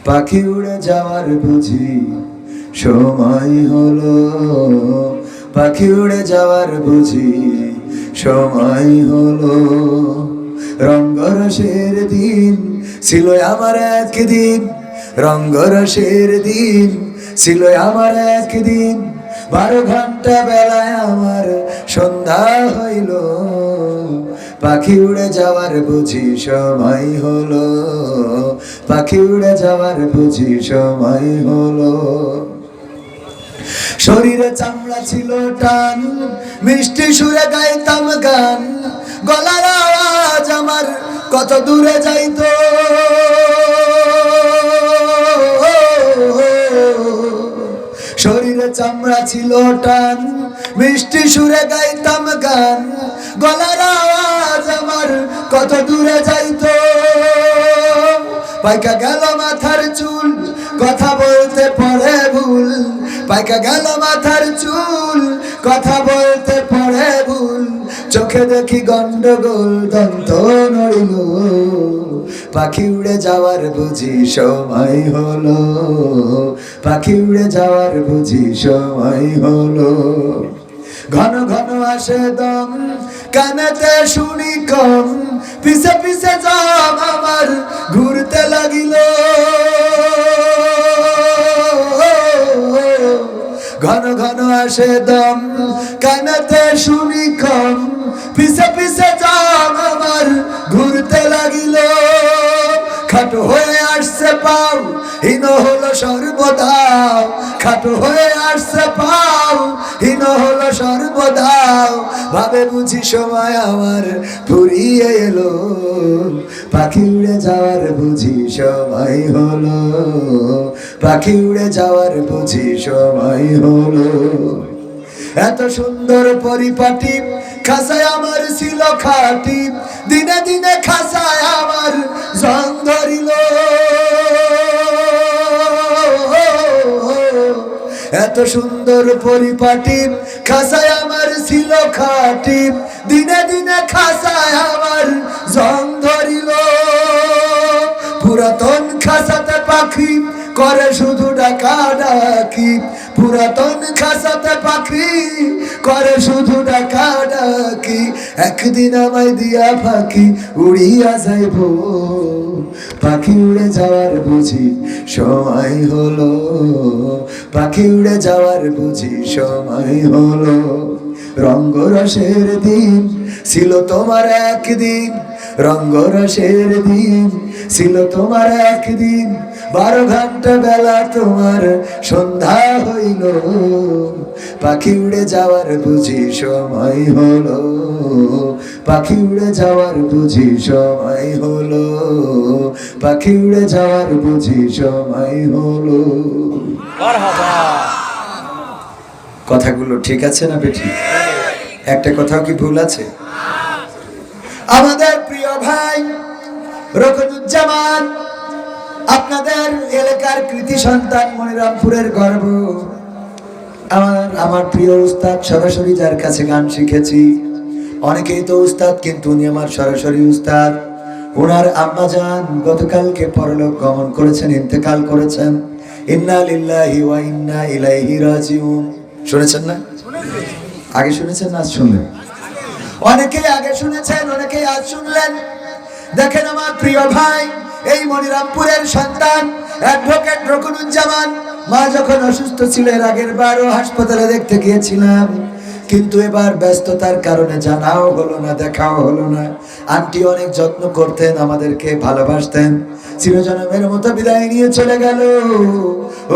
পাখি উড়ে যাওয়ার বুঝি সময় হলো, পাখি উড়ে যাওয়ার বুঝি সময় হলো। রঙ্গরসের দিন ছিল আমার একদিন, রঙ্গরসের দিন ছিল আমার একদিন, 12 ঘন্টা বেলায় আমার সন্ধ্যা হইল, পাখি উড়ে যাওয়ার বুঝি সময় হলো, পাখি উড়ে যাওয়ার বুঝি সময় হলো। শরীরে চামড়া ছিল টান, মিষ্টি সুরে গাইতাম গান, গলার আওয়াজ আমার কত দূরে যাইতো। শরীরে চামড়া ছিল টান, মিষ্টি সুরে গাইতাম গান, গলার আওয়াজ আমার কত দূরে যাইতো। পাইকা গেল মাথার চুল, কথা বলতে পড়ে ভুল, পাইকা গেল মাথার চুল, কথা বলতে পড়ে ভুল, চোখে দেখি গন্ডগোল, দন্ত নড়িল, পাখি উড়ে যাওয়ার বুঝি সময় হলো, পাখি উড়ে যাওয়ার বুঝি সময় হলো। ঘন ঘন আসে দম, কানেতে শুনি কম, পিছে পিছে জম আমার ঘুরতে লাগিল। ঘন ঘন আসে দম, কানেতে শুনি কম, পিছে পিছে জম আমার ঘুরতে লাগিল। খাটো হয়ে আসছে পাও, হীন হলো সর্বদাও, খাটো হয়ে আসছে পাও, হীন হলো সর্বদাও, ভাবে বুঝি সময় আমার ফুরিয়ে এলো, পাখি উড়ে যাওয়ার বুঝি সময় হলো, পাখি উড়ে যাওয়ার বুঝি সময় হলো। এত সুন্দর পরিপাটি খাসায় আমার ছিল খাটি, দিনে দিনে খাসায় আমার জং ধরিল। এত সুন্দর পরিপাটি খাসায় আমার ছিল খাটি, দিনে দিনে খাসায় আমার জং ধরিল। পুরাতন খাসাতে পাখি করে শুধু ডাকা ডাকি, পুরাতন খাসাতে পাখি করে শুধু ডাকা ডাকি, একদিন আমায় দিয়া পাখি উড়িয়া যাইব, পাখি উড়ে যাওয়ার বুঝি সময় হলো, পাখি উড়ে যাওয়ার বুঝি সময় হলো। রঙ্গরসের দিন ছিল তোমার একদিন, রঙ্গরসের দিন ছিল তোমার একদিন, 12 ঘন্টা বেলা তোমার সন্ধ্যা হইল, পাখি উড়ে যাওয়ার বুঝি সময় হলো, পাখি উড়ে যাওয়ার বুঝি সময় হলো, পাখি উড়ে যাওয়ার বুঝি সময় হলো। কথাগুলো ঠিক আছে না বেঠি? একটা কথাও কি ভুল আছে? আমাদের প্রিয় ভাই রকনুজ্জামান, আপনাদের এলাকার কৃতি সন্তান, মনিরামপুরের গর্ব, আমার প্রিয় উস্তাদ, সরাসরি যার কাছে গান শিখেছি। অনেকেই তো উস্তাদ, কিন্তু উনি আমার সরাসরি উস্তাদ। ওনার আম্মাজান গতকালকে পরলোক গমন করেছেন, ইন্তেকাল করেছেন। ইন্না লিল্লাহি ওয়া ইন্না ইলাইহি রাজিউন। শুনেছেন না? আগে শুনেছেন না আজ শুনলেন? অনেকেই আগে শুনেছেন, অনেকেই আজ শুনলেন। দেখেন আমার প্রিয় ভাই, এই মনিরামপুরের সন্তান অ্যাডভোকেট রকনুজ্জামান, মা যখন অসুস্থ ছিল, এর আগের বারও হাসপাতালে দেখতে গিয়েছিলাম, কিন্তু এবার ব্যস্ততার কারণে জানাও হলো না, দেখাও হলো না। আন্টি অনেক যত্ন করতেন, আমাদেরকে ভালোবাসতেন, চিরজনমের মতো বিদায় নিয়ে চলে গেল।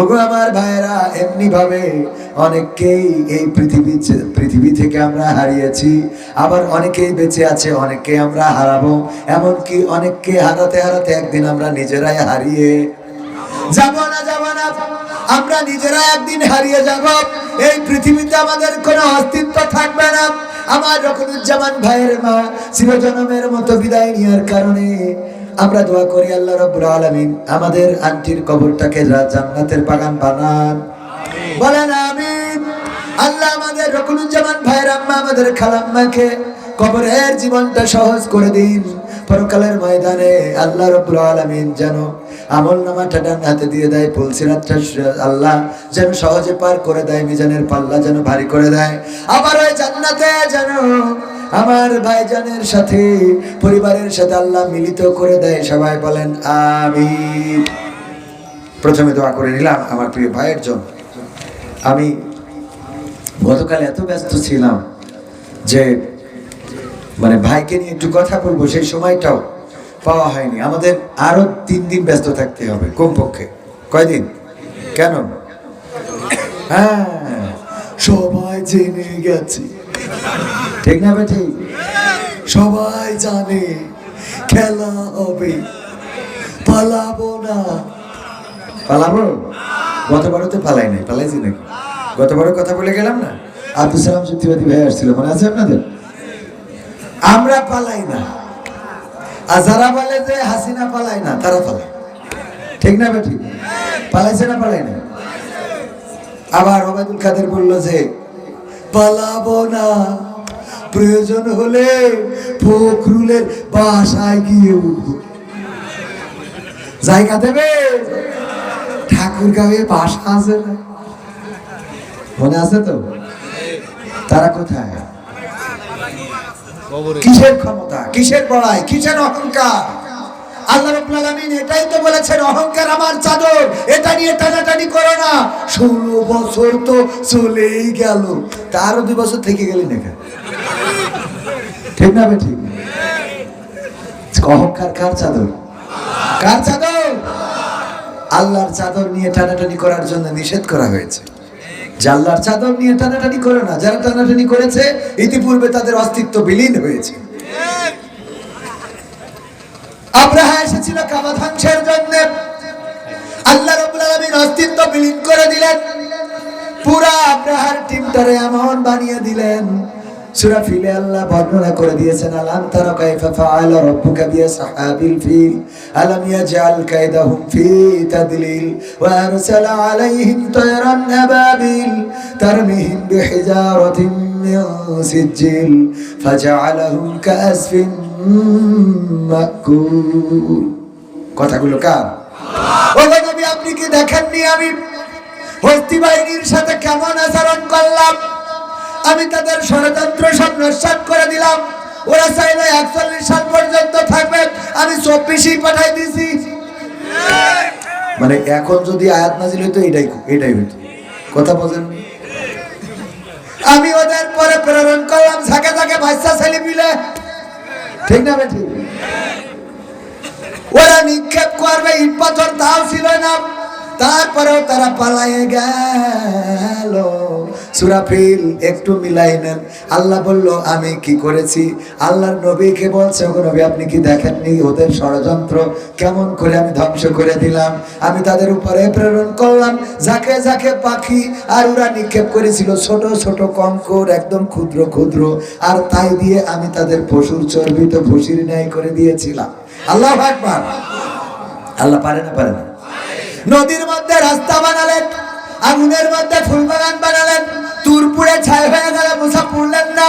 ওগো আমার ভাইরা, এমনি ভাবে অনেককেই এই পৃথিবী থেকে আমরা হারিয়েছি, আবার অনেকেই বেঁচে আছে, অনেককে আমরা হারাবো, এমনকি অনেককে হারাতে হারাতে একদিন আমরা নিজেরাই হারিয়ে যাব না, যাব না, আমরা নিজেরা একদিন হারিয়ে যাব। এই পৃথিবীতে আমাদের কোনো অস্তিত্ব থাকবে না। আমার রকনুজ্জামান ভাইয়ের মা চিরজনমের মতো বিদায় নেওয়ার কারণে আমরা দোয়া করি, আল্লাহ রাব্বুল আলামিন আমাদের আন্টির কবরটাকে জান্নাতের বাগান বানান, বলেন আমিন। আল্লাহ আমাদের রকনুজ্জামান ভাইয়ের আম্মা, আমাদের খালাম্মাকে কবরের জীবনটা সহজ করে দিন। পরকালের ময়দানে আল্লাহ রাব্বুল আলামিন যেন আমল নামাটা ডান হাতে দিয়ে দেয়, পুলসিরাতটা আল্লাহ যেন সহজে পার করে দেয়, মিজানের পাল্লা যেন ভারী করে দেয়। আবার ওই জান্নাতে যেন আমার ভাইজানের সাথে পরিবারের সাথে আল্লাহ মিলিত করে দেয়। সবাই বলেন আমিন। প্রথমে দোয়া করে নিলাম আমার প্রিয় ভাইয়ের জন্য। আমি গতকাল এত ব্যস্ত ছিলাম যে মানে ভাইকে নিয়ে একটু কথা বলবো, সেই সময়টাও পাওয়া হয়নি। আমাদের আরো 3 দিন ব্যস্ত থাকতে হবে কমপক্ষে। কয়দিন? কেন? হ্যাঁ, সবাই জেনে গেছে, ঠিক না বেঠি? সবাই জানে খেলা হবে, পালাবো না। পালাবো? গতবারও তো পালাই নাই, পালাইছি নাকি? গতবারও কথা বলে গেলাম না, আব্দুল সালাম সত্যিবাদী ভাই আসছিল, মনে আছে আপনাদের? আমরা পালাই না, আর যারা বলে যে হাসিনা পালাই না, তারা পালায়, ঠিক না বেঠি? পালাইছে না পালাই না? আবার ওবায়দুল কাদের বললো যে পালাবো না, প্রয়োজন হলে ফখরুলের বাসায় গিয়ে উঠবো। জায়গা দেবে? ঠাকুরগাঁওয়ে বাসা আছে না, মনে আছে তো? তারা কোথায়? কিসের ক্ষমতা, কিসের বড়াই, কিসের অহংকার? আল্লাহ রাব্বুল আলামিন এটাই তো বলেছেন, অহংকার আমার চাদর, এটা নিয়ে টানাটানি করো না। 16 বছর তো চলেই গেল, তারও 2 বছর থেকে গেলেন এখানে, ঠিক না বেঠিক? অহংকার কার চাদর? কার চাদর? আল্লাহর চাদর নিয়ে টানাটানি করার জন্য নিষেধ করা হয়েছে। যে আল্লাহর চাদর নিয়ে টানাটানি করে না, যারা টানাটানি করেছে ইতিপূর্বে তাদের অস্তিত্ব বিলীন হয়েছে। আব্রাহা এসেছিল কাবা ধ্বংসের জন্য, আল্লাহ রাব্বুল আলামিন অস্তিত্ব বিলীন করে দিলেন, পুরা আব্রাহার টিমটারে এমন বানিয়ে দিলেন। সূরা ফিলে আল্লাহ বর্ণনা করে দিয়েছেন, আলাম তারা কাইফা ফাআলা রাব্বুকা বিআসহাবিল ফিল আলাম ইয়াজআল কাইদাহুম ফি তাদলিল ওয়া আরসালা আলাইহিম তায়রান আবাবিল তারমিহিম বিহিজারাতিন মিন সিজিল ফাজআলাহুম কাআসফিন মাকুল। কথাগুলো কার? ও নবী, আপনি কি দেখেননি আমি হস্তি বাহিনীর সাথে কেমন আচরণ করলাম? আমি তাদের ষড়যন্ত্র সব নস্যাৎ করে দিলাম। ওরা চাইলে 41 সাল পর্যন্ত থাকবে, আমি 24ই পাঠাই দিয়েছি। মানে এখন যদি আয়াত নাজিল হইতো এটাই হইতো। কথা বোঝেন? আমি ওদের পরে প্রেরণ করলাম ঝাঁকে ঝাঁকে বাচ্চা ছেলে মিলে, ঠিক না বেঠি? ওরা নিক্ষেপ করবে ইট পাথর, তাও ছিল না, তারপরেও তারা পালায়ে গেল। সূরা ফিল একটু মিলাই নেন, আল্লাহ বলল আমি কি করেছি। আল্লাহর নবীকে বলছে, ওগো নবী আপনি কি দেখেননি ওদের ষড়যন্ত্র কেমন করে আমি ধ্বংস করে দিলাম? আমি তাদের উপরে প্রেরণ করলাম ঝাঁকে ঝাঁকে পাখি, আর ওরা নিক্ষেপ করেছিল ছোট ছোট কঙ্কর, একদম ক্ষুদ্র ক্ষুদ্র, আর তাই দিয়ে আমি তাদের পশুর চর্বিত ভুসির ন্যায় করে দিয়েছিলাম। আল্লাহু আকবার। আল্লাহ পারে না? পারে না? নদীর মধ্যে রাস্তা বানালেন, আগুনের মধ্যে ফুল বাগান বানালেন, তুর পুড়ে ছাই হয়ে গেল, মুসা পুড়লেন না।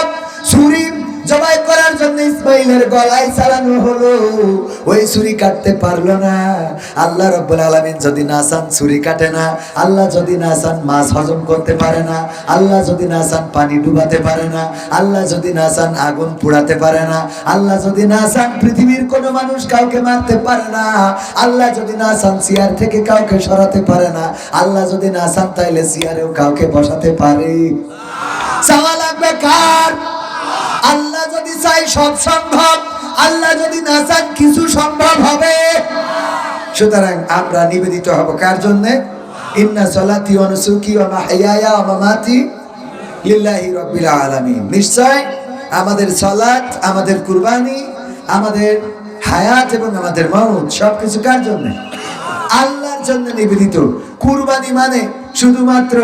ছুরি জবাই করার জন্য ইসমাইলের গলায় চালানো হলো, ওই ছুরি কাটতে পারলো না। আল্লাহ রাব্বুল আলামিন যদি না চান ছুরি কাটে না, আল্লাহ যদি না চান মাছ হজম করতে পারে না, আল্লাহ যদি না চান পানি ডুবাতে পারে না, আল্লাহ যদি না চান আগুন পোড়াতে পারে না, আল্লাহ যদি না চান পৃথিবীর কোনো মানুষ কাউকে মারতে পারে না, আল্লাহ যদি না চান চেয়ার থেকে কাউকে সরাতে পারে না, আল্লাহ যদি না চান তাইলে চেয়ারেও কাউকে বসাতে পারে। চাওয়া লাগবে কার? আল্লাহ যদি চাই সব সম্ভব, আল্লাহ যদি না চান কিছু সম্ভব হবে। সুতরাং আমরা নিবেদিত হব কার জন্য? ইন্না সলাতি ওয়া নুসুকি ওয়া মাহইয়ায়া ওয়া মামাতি লিল্লাহি রাব্বিল আলামিন। নিশ্চয় আমাদের সালাত, আমাদের কুরবানি, আমাদের হায়াত এবং আমাদের মওত সবকিছু কার জন্য? আল্লাহর জন্য নিবেদিত। কুরবানি মানে শুধুমাত্র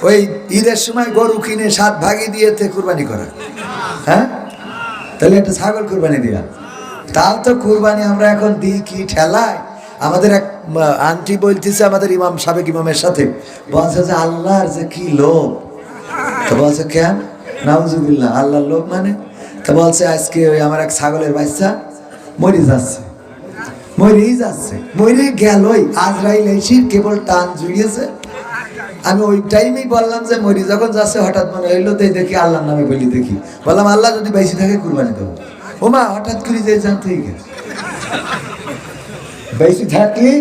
ওই ঈদের সময় গরু কিনে 7 ভাগে দিয়েতে কুরবানি করা? হ্যাঁ, তাহলে একটা ছাগল কুরবানি দিয়া, তাও তো কুরবানি আমরা এখন দিই কি ঠেলায়। আমাদের এক আন্টি বলতেছে আমাদের ইমাম, সাবেক ইমামের সাথে, বলছে যে আল্লাহর যে কি লোভ। তো বলছে কেন? নাউজুবিল্লাহ, আল্লাহর লোভ মানে? তো বলছে আজকে ওই আমার এক ছাগলের বাচ্চা মরে যাচ্ছে, মরেই যাচ্ছে, মরে গেলই, আজরাইল এসে কেবল টান জুড়িয়েছে। আমি ওই টাইমেই বললাম যে মরি যখন যাচ্ছে হঠাৎ মনে হইলো তাই দেখি আল্লাহর নামে বলি, দেখি বললাম আল্লাহ যদি বেশি থাকে কুরবানি দেবো। ও মা হঠাৎ করে যে জানতে গেছে বেশি থাকলে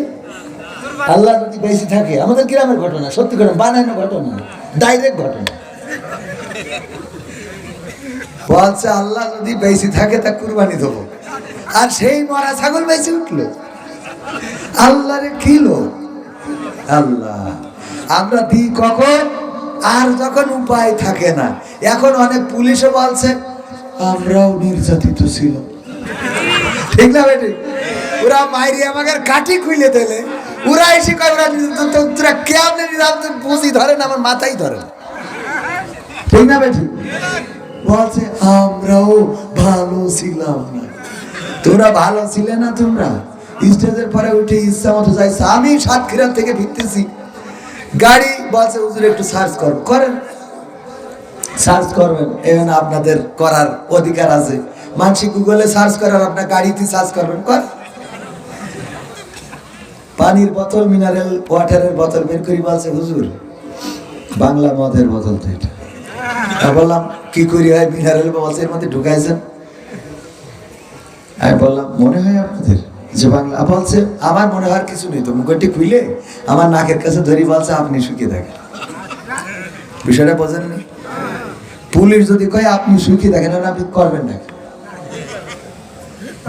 আল্লাহ যদি বেশি থাকে, আমাদের গ্রামের ঘটনা, সত্যি ঘটনা, বানানো ঘটনা, ডাইরেক্ট ঘটনা। বলছে আল্লাহ যদি বেশি থাকে তা কুরবানি দেবো, আর সেই মরা ছাগল বেশি উঠলো। আল্লাহরে কিলো আল্লাহ আমরা দিই কখন, আর যখন উপায় থাকে না। এখন অনেক পুলিশও বলছে আমরাও নির্যাতিত ছিল, ঠিক না বেটি? ওরা মাইরি আমাকে কাটি খুলে দিলে ওরা এসে কয় ওরা তোরা কেমন নির্যাতন বুঝি ধরেন, আমার মাথায় ধরেন, ঠিক না বেটি? বলছে আমরাও ভালো ছিলাম না। তোমরা ভালো ছিলে না? তোমরা স্টেজের পরে উঠে ইচ্ছা মতো যাইছে। আমি সাতক্ষীরা থেকে ফিরতেছি, গাড়ি বলছে হুজুর একটু সার্চ করো, করেন, সার্চ করবেন, এখন আপনাদের করার অধিকার আছে। মানসিক গুগলে সার্চ করার, আপনার গাড়িতে সার্চ করবেন, কর। পানির বোতল, মিনারেল ওয়াটারের বোতল বের করি, বলছে হুজুর বাংলা মদের বোতল তো এটা। বললাম কি করি হয়, মিনারেল বোতলের মধ্যে ঢুকাইছেন? আমি বললাম মনে হয় আপনাদের যে বাংলা। বলছে আমার মনে হওয়ার কিছু নেই তো, মুখটি খুলে আমার নাকের কাছে ধরি, বলছে আপনি শুকিয়ে দেখেন। বিষয়টা বোঝেন না? পুলিশ যদি কয় আপনি শুকিয়ে দেখেন, আপনি করবেন না।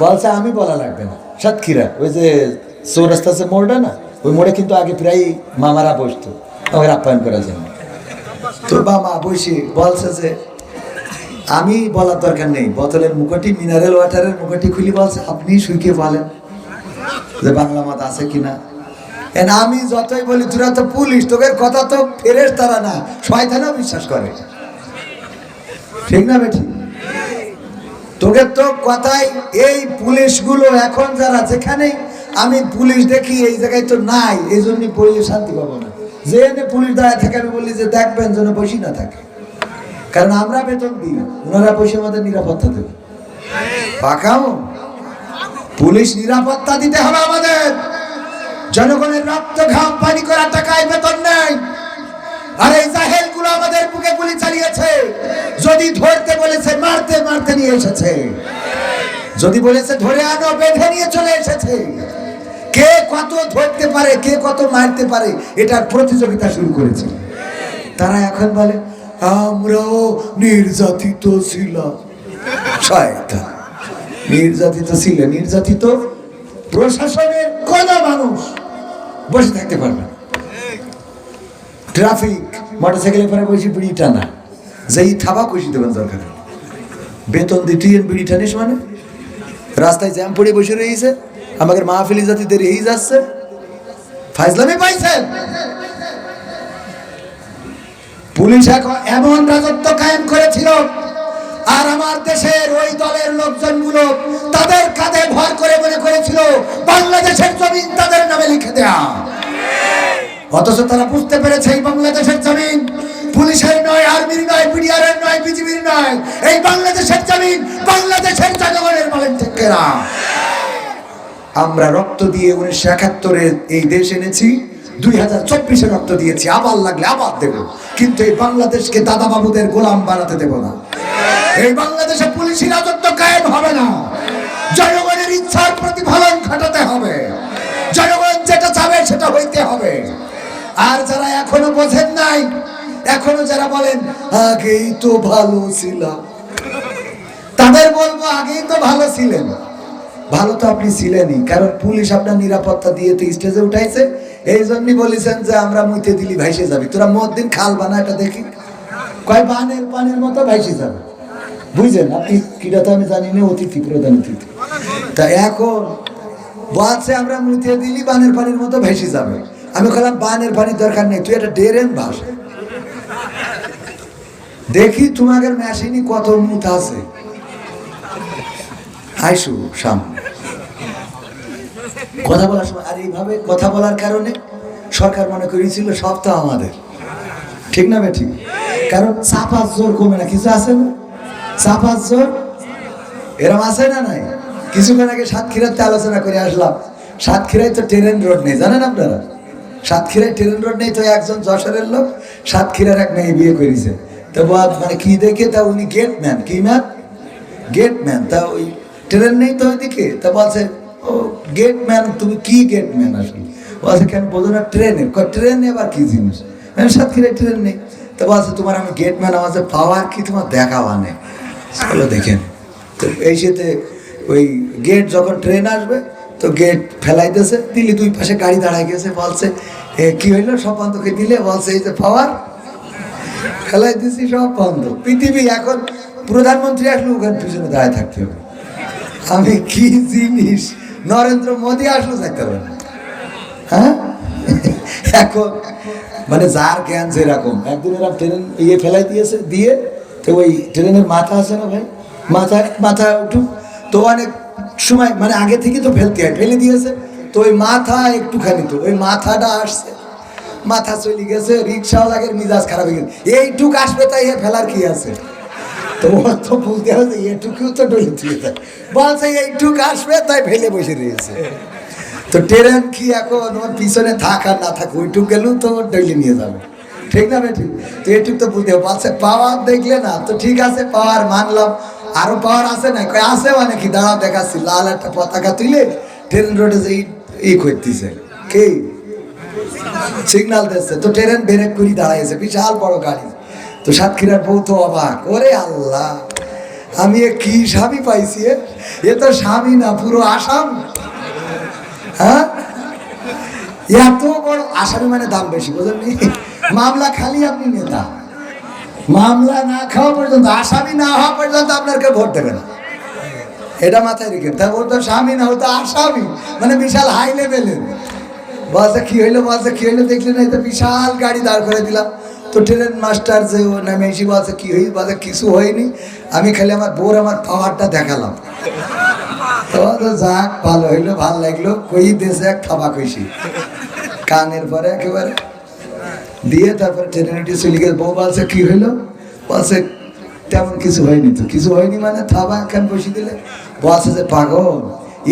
বলছে আমি বলা লাগবে না। সাতক্ষীরা ওই যে চৌরাস্তা আছে মোড়টা না, ওই মোড়ে কিন্তু আগে প্রায় মামারা বসতো আমাকে আপ্যায়ন করার জন্য। তো মামা বসে বলছে যে আমি বলার দরকার নেই, বোতলের মুখটি, মিনারেল ওয়াটারের মুখটি খুলি, বলছে আপনি শুকিয়ে বলেন যে বাংলা মত আছে কিনা। আমি যতই বলি তোরা তো পুলিশ, তোদের কথা তো ফেরেশতারা না, শয়তানও বিশ্বাস করে, ঠিক না বেটি? তোদের তো কথাই এই পুলিশগুলো এখন যারা, যেখানে আমি পুলিশ দেখি এই জায়গায় তো নাই, এই জন্য পড়লে শান্তি পাবো না। যে এনে পুলিশ দাঁড়ায় থাকে আমি বলি যে দেখবেন যেন বসি না থাকে, কারণ আমরা বেতন দিই, ওনারা বসে আমাদের নিরাপত্তা দেবে। পাকাও পুলিশ নিরাপত্তা দিতে হবে আমাদের। জনগণের রক্ত ঘাম পানি করা টাকায় বেতন নেই। আর এই জাহেল গুলো আমাদের বুকে গুলি চালিয়েছে। যদি ধরতে বলেছে মারতে মারতে নিয়ে এসেছে, যদি বলেছে ধরে আনো বেঁধে নিয়ে চলে এসেছে। কে কত ধরতে পারে, কে কত মারতে পারে, এটার প্রতিযোগিতা শুরু করেছে। তারা এখন বলে আমরাও নির্যাতিত ছিলাম। শয়তান, নির্যাতিত ছিল, নির্যাতিত প্রশাসনের কোন মানুষ বসে থাকতে পারবে না। ট্রাফিক মোটরসাইকেলের পরে বসে বিড়ি টানা, যেই থাবা কষি দেবেন দরকার, বেতন দিতে বিড়ি টানিস মানে? রাস্তায় জ্যাম পড়ে বসে রয়েছে, আমাদের মাহফিলি জাতি দেরি হয়ে যাচ্ছে, ফাইজলামি পাইছেন। পুলিশ এখন এমন রাজত্ব কায়েম করেছিল, আর আমার দেশের ওই দলের লোকজনগুলো তাদের কাঁধে ভর করে মনে করেছিল বাংলাদেশের জমিন তাদের নামে লিখে দেয়া। অথচ তারা বুঝতে পেরেছে এই বাংলাদেশের জমিন পুলিশের নয়, আর্মির নয়, বিডিআরের নয়, বিজিবির নয়, এই বাংলাদেশের জমিন বাংলাদেশের জনগণের বলেন ঠিক কিনা? আমরা রক্ত দিয়ে 1971-এ এই দেশ এনেছি, 2024-এ রক্ত দিয়েছি, আবার লাগলে আবার দেব, কিন্তু এই বাংলাদেশকে দাদা বাবুদের গোলাম বানাতে দেব না। এই বাংলাদেশে পুলিশি রাজত্ব কায়েম হবে না। জনগণের ইচ্ছার প্রতিফলন ঘটাতে হবে, জনগণ যেটা চাবে সেটা হইতে হবে। আর যারা এখনো বোঝেন নাই, এখনো যারা বলেন আগেই তো ভালো ছিলাম, তাদের বলবো আগেই তো ভালো ছিলেন। ভালো তো আপনি ছিলেনই, কারণ পুলিশ আপনার নিরাপত্তা দিয়ে তো স্টেজে উঠাইছে। এই জন্যই বলেছেন যে আমরা মুইতে দিলি ভাইসে যাবি, তোরা মদিন খাল বানা, এটা দেখি কয় বানের পানির মতো ভাইসে যাবে। বুঝলেন আপনি কিটা তো আমি জানি না, অতিথি প্রধান অতিথি। তা এখন বলছে আমরা মুইতে দিলি বানের পানির মতো ভাইসে যাবে। আমি বললাম বানের পানির দরকার নেই, তুই একটা ড্রেন ভাস, দেখি তোমাদের মেশিনই কত মুত আছে, আইসু সামনে কথা বলার সময়। আর এইভাবে কথা বলার কারণে সরকার মনে করেছিল সব তো আমাদের, ঠিক না বেঠিক? কারণ চাপার জোর কমে না, কিছু আছে না চাপার জোর, এরম আছে না নাই? কিছুক্ষণ আগে সাতক্ষীরাতে আলোচনা করে আসলাম, সাতক্ষীরায় তো ট্রেন রোড নেই, জানেন আপনারা? সাতক্ষীরায় ট্রেন রোড নেই, তো একজন যশোরের লোক সাতক্ষীরার এক মেয়ে বিয়ে করেছে। তো মানে কি দেখে, তা উনি গেটম্যান, কি ম্যান, গেটম্যান। তা ওই ট্রেন নেই তো ওইদিকে, তা বলছে ও গেটম্যান, তুমি কি গেটম্যান আসলে? বলছে কেন বোঝো না ট্রেনের? ট্রেন আবার কি জিনিস? সাতক্ষীরায় ট্রেন নেই। তো বলছে তোমার আমি গেটম্যান, আমার পাওয়ার কি তোমার দেখাওয়া নেই, চলো দেখেন। তো এই সাথে ওই গেট যখন ট্রেন আসবে, তো গেট ফেলাইতেছে, দিল্লি দুই পাশে গাড়ি দাঁড়ায় গেছে। বলছে কি হইলো, সব বন্ধকে দিলে? বলছে এই যে পাওয়ার ফেলাই দিছি, সব বন্ধ। পৃথিবী এখন প্রধানমন্ত্রী আসলে ওখানে পিছনে দাঁড়ায় থাকতে হবে। আমি কি জিনিস, নরেন্দ্র মোদী আসলো যাইতে হবে না। হ্যাঁ, এখন মানে যার জ্ঞান যেরকম। একদিন এরা ট্রেন ফেলাই দিয়েছে, দিয়ে তো ওই ট্রেনের মাথা আছে না ভাই, মাথা উঠু, তো অনেক সময় মানে আগে থেকে তো ফেলতে হয়, ফেলে দিয়েছে। তো ওই মাথা একটুখানি, তো ওই মাথাটা আসছে, মাথা চলে গেছে, রিক্সাওয়ালাকে মিজাজ খারাপ হয়ে গেছে, এইটুক আসবে তাই ফেলার কি আছে? তো ওর তো বুঝতে হবে এটুকুও তো ডলে দিয়ে যায়, বলছে এইটুক আসবে তাই ফেলে বসে রয়েছে। তো ট্রেন কি এখন ওর পিছনে থাক আর না থাক, ওইটুক গেলেও তো ওর ডলে নিয়ে যাবে, ঠিক না বেঠিক? তো এইটুক তো বুঝতে হবে। বলছে পাওয়ার দেখলে না, তো ঠিক আছে পাওয়ার মানলাম, আরো পাওয়ার আছে না? কয় আছে মানে কি, দাঁড়াও দেখাচ্ছি। লাল একটা পতাকা তুলে ট্রেন রোডে যে করতেছে, কি সিগনাল দিচ্ছে, তো ট্রেন ব্রেক করে দাঁড়াইছে, বিশাল বড় গাড়ি। তো সাতক্ষীরার বউ তো অবাক, ওরে আল্লাহ, আমি কি স্বামী পাইছি, এ তো স্বামী না, পুরো আসাম। হ্যাঁ, এত বড় আসামি মানে দাম বেশি, বুঝলেন? মামলা খালি আপনি নেতা, মামলা না খাওয়া পর্যন্ত, আসামি না হওয়া পর্যন্ত আপনার কেউ ভোট দেবে না, এটা মাথায় রেখে। তা ওর তো স্বামী না, ও তো আসামি, মানে বিশাল হাই লেভেলের। বলছে কি হইলো, বলছে কি হইলো দেখলি না? তো বিশাল গাড়ি দাঁড় করে দিলাম। তো ট্রেন মাস্টার যে ও নামে এসে বলছে কি হই, বলছে কিছু হয়নি, আমি খালি আমার বোর আমার পাওয়ারটা দেখালাম। তো যাক, ভালো হইলো, ভাল লাগলো, কই দেশে এক খাবা কইছি কানের পরে একেবারে দিয়ে, তারপরে ট্রেনে উঠে চলে গেছে। বউ বলছে কি হইলো, বলছে তেমন কিছু হয়নি। তো কিছু হয়নি মানে থাবা একখান বসে দিলে? বলছে যে পাগল,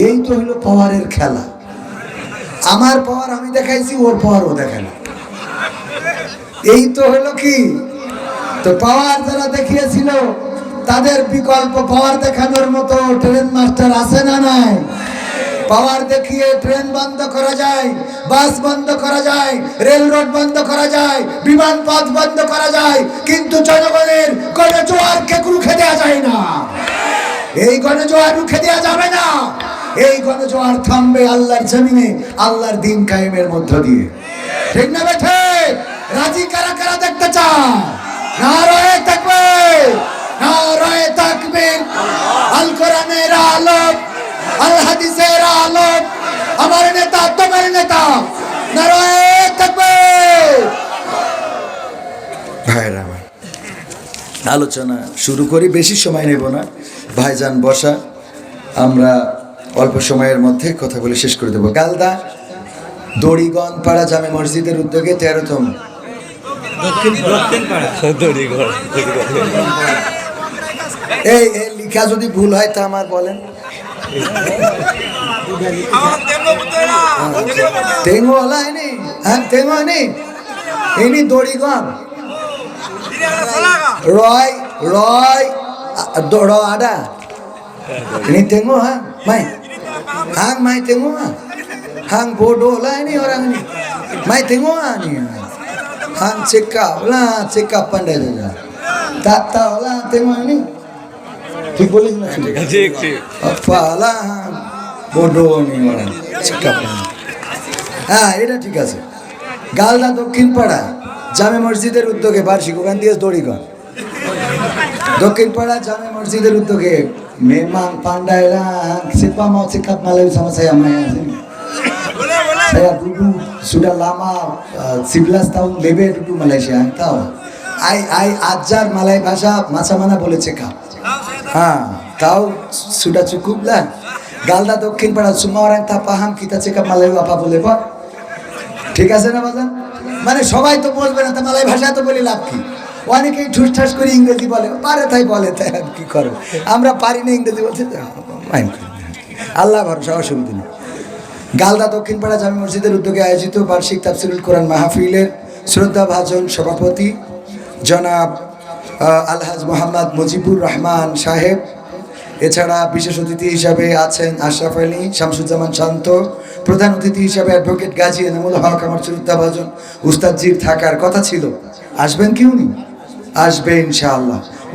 এই তো হইলো পাওয়ারের খেলা, আমার পাওয়ার আমি দেখাইছি, ওর পাওয়ার ও দেখাই, এই তো হলো কি। তো পাওয়ার যারা দেখিয়েছিল তাদের বিকল্প পাওয়ার দেখানোর মতো ট্রেন মাস্টার আছে না নাই? পাওয়ার দেখিয়ে ট্রেন বন্ধ করা যায়, বাস বন্ধ করা যায়, রেল রোড বন্ধ করা যায়, বিমান পথ বন্ধ করা যায়, কিন্তু জনগণের গণজোয়ারকে রুখে দেওয়া যায় না। এই গণজোয়ার রুখে দেওয়া যাবে না। এই গণজোয়ার থামবে আল্লাহর জমিনে, আল্লাহর দিন কায়েমের মধ্য দিয়ে, ঠিক না বেঠে? রাজি কারা কারা দেখতে চায়? নারায়ে তাকবীর, নারায়ে তাকবীর। আল কোরআনের আলোক, আল হাদিসের আলোক, আমার নেতা তোমার নেতা, নারায়ে তাকবীর। ভাইরা আমার, আলোচনা শুরু করি, বেশি সময় নেব না। ভাইজান বসা, আমরা অল্প সময়ের মধ্যে কথা বলে শেষ করে দেবো। গালদা দড়িগণ পাড়া জামে মসজিদের উদ্যোগে 13তম এই লিখা যদি ভুল হয় তা আমার বলেন। ইনি দড়িগণ রয় রয় আডা ini tengok mai hang mai tengok hang bodoh lah ini orang ini mai tengok ni hang cekap pandai saja tak tahu lah tengok ini ঠিক বলিস না? ঠিক ঠিক আফালা bodoh ni orang cekap হ্যাঁ এটা ঠিক আছে। গালদা দক্ষিণ পাড়া জামে মসজিদের উদ্যোগে বার্ষিক, ওখান দিয়ে দড়িগণ দক্ষিণ পাড়া জামে মসজিদের উদ্যোগে memang pandai lah siapa mau cekap Melayu sama saya Maya sini. Saya dulu sudah lama 11 tahun lebih dulu Malaysia, tahu? I ajar Malay bahasa macam mana boleh cekap. Tahu sudah cukup lah. Galda Dokhin pada semua orang tak paham kita cekap Melayu apa boleh Pak? ঠিক আছে না বাজান? মানে সবাই তো বলবে না, তা মালয় ভাষা তো বলি লাভ কি? অনেকেই ঠুসঠাস করে ইংরেজি বলে, পারে তাই বলে, তাই আর কি করবো, আমরা পারি না ইংরেজি বলছে, আল্লাহ ভরসা, অসুবিধা নেই। গালদা দক্ষিণপাড়া জামি মসজিদের উদ্যোগে আয়োজিত বার্ষিক তাফসিরুল কোরআন মাহফিলের শ্রদ্ধাভাজন সভাপতি জনাব আলহাজ মোহাম্মদ মুজিবুর রহমান সাহেব, এছাড়া বিশেষ অতিথি হিসাবে আছেন আশরাফ আলী, শামসুজ্জামান শান্ত, প্রধান অতিথি হিসাবে অ্যাডভোকেট গাজী এনামুল হক। আমার শ্রদ্ধাভাজন উস্তাদজির থাকার কথা ছিল, আসবেন কি উনি? আসবে ইনশাআল্লাহ।